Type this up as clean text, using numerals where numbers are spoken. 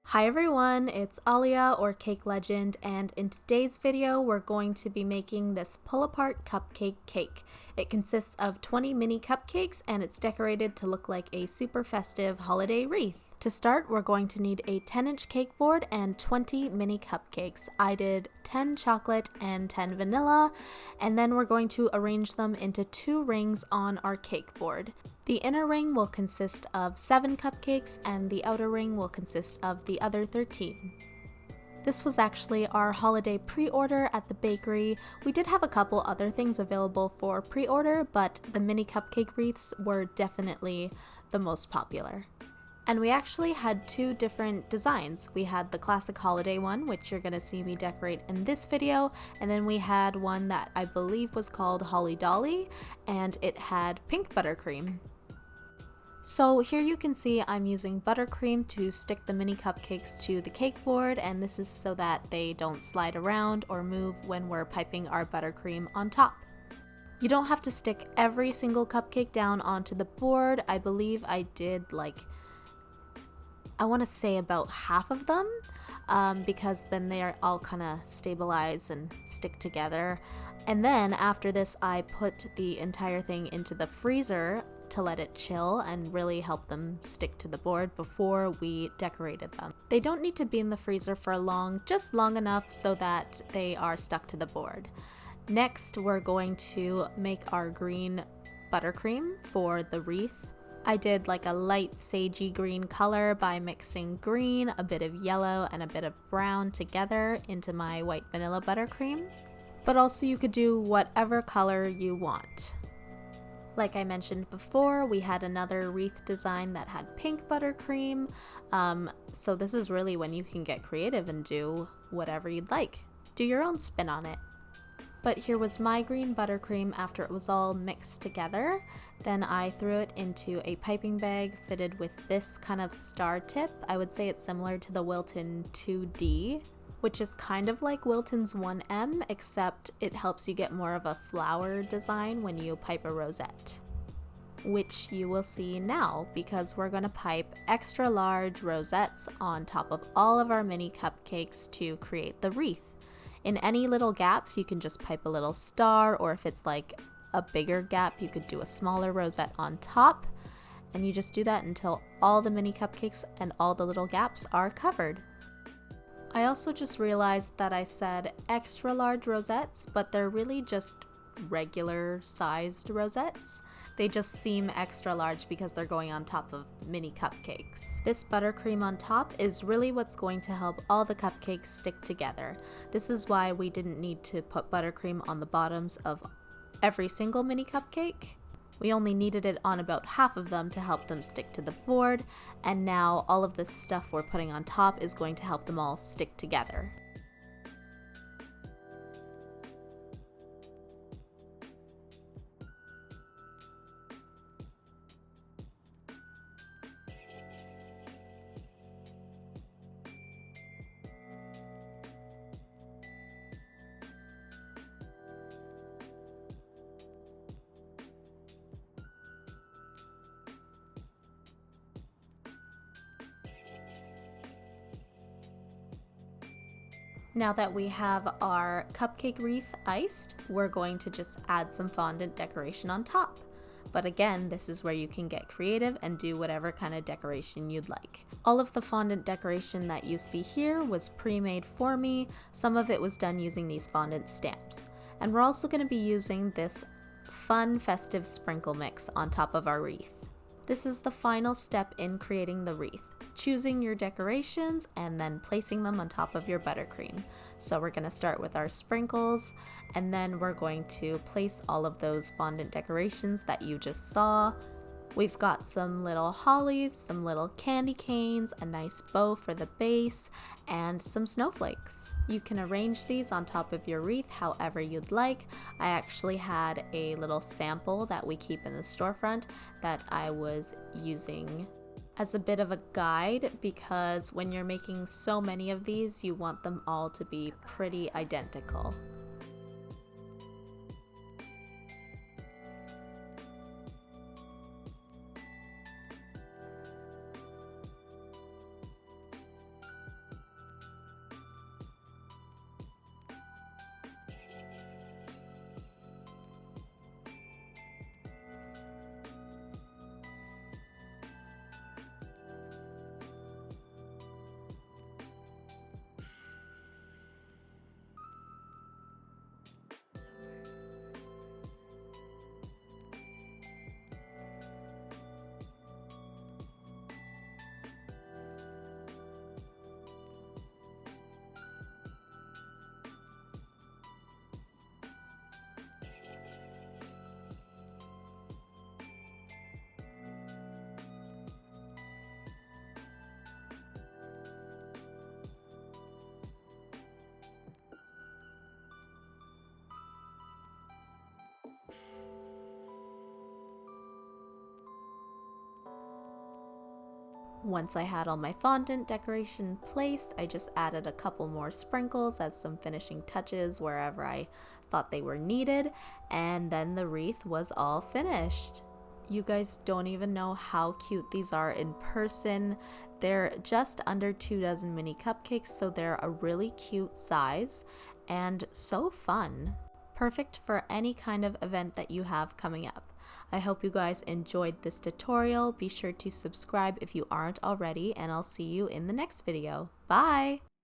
Hi everyone, it's Alia or Cake Legend, and in today's video we're going to be making this pull-apart cupcake cake. It consists of 20 mini cupcakes and it's decorated to look like a super festive holiday wreath. To start, we're going to need a 10-inch cake board and 20 mini cupcakes. I did 10 chocolate and 10 vanilla, and then we're going to arrange them into 2 rings on our cake board. The inner ring will consist of 7 cupcakes and the outer ring will consist of the other 13. This was actually our holiday pre-order at the bakery. We did have a couple other things available for pre-order, but the mini cupcake wreaths were definitely the most popular. And we actually had 2 different designs. We had the classic holiday one, which you're going to see me decorate in this video, and then we had one that I believe was called Holly Dolly, and it had pink buttercream. So here you can see I'm using buttercream to stick the mini cupcakes to the cake board, and this is so that they don't slide around or move when we're piping our buttercream on top. You don't have to stick every single cupcake down onto the board. I believe I did I want to say about half of them, because then they're all kind of stabilize and stick together. And then after this I put the entire thing into the freezer to let it chill and really help them stick to the board before we decorated them. They don't need to be in the freezer for long, just long enough so that they are stuck to the board. Next, we're going to make our green buttercream for the wreath. I did like a light sagey green color by mixing green, a bit of yellow, and a bit of brown together into my white vanilla buttercream. But also you could do whatever color you want. Like I mentioned before, we had another wreath design that had pink buttercream, so this is really when you can get creative and do whatever you'd like. Do your own spin on it. But here was my green buttercream after it was all mixed together. Then I threw it into a piping bag fitted with this kind of star tip. I would say it's similar to the Wilton 2D, which is kind of like Wilton's 1M, except it helps you get more of a flower design when you pipe a rosette, which you will see now because we're going to pipe extra large rosettes on top of all of our mini cupcakes to create the wreath. In any little gaps, you can just pipe a little star, or if it's like a bigger gap, you could do a smaller rosette on top, and you just do that until all the mini cupcakes and all the little gaps are covered. I also just realized that I said extra large rosettes, but they're really just regular sized rosettes. They just seem extra large because they're going on top of mini cupcakes. This buttercream on top is really what's going to help all the cupcakes stick together. This is why we didn't need to put buttercream on the bottoms of every single mini cupcake. We only needed it on about half of them to help them stick to the board, and now all of this stuff we're putting on top is going to help them all stick together. Now that we have our cupcake wreath iced, we're going to just add some fondant decoration on top. But again, this is where you can get creative and do whatever kind of decoration you'd like. All of the fondant decoration that you see here was pre-made for me. Some of it was done using these fondant stamps. And we're also going to be using this fun festive sprinkle mix on top of our wreath. This is the final step in creating the wreath. Choosing your decorations and then placing them on top of your buttercream. So we're going to start with our sprinkles, and then we're going to place all of those fondant decorations that you just saw. We've got some little hollies, some little candy canes, a nice bow for the base, and some snowflakes. You can arrange these on top of your wreath however you'd like. I actually had a little sample that we keep in the storefront that I was using as a bit of a guide, because when you're making so many of these, you want them all to be pretty identical. Once I had all my fondant decoration placed, I just added a couple more sprinkles as some finishing touches wherever I thought they were needed, and then the wreath was all finished. You guys don't even know how cute these are in person. They're just under 2 dozen mini cupcakes, so they're a really cute size and so fun. Perfect for any kind of event that you have coming up. I hope you guys enjoyed this tutorial. Be sure to subscribe if you aren't already, and I'll see you in the next video. Bye!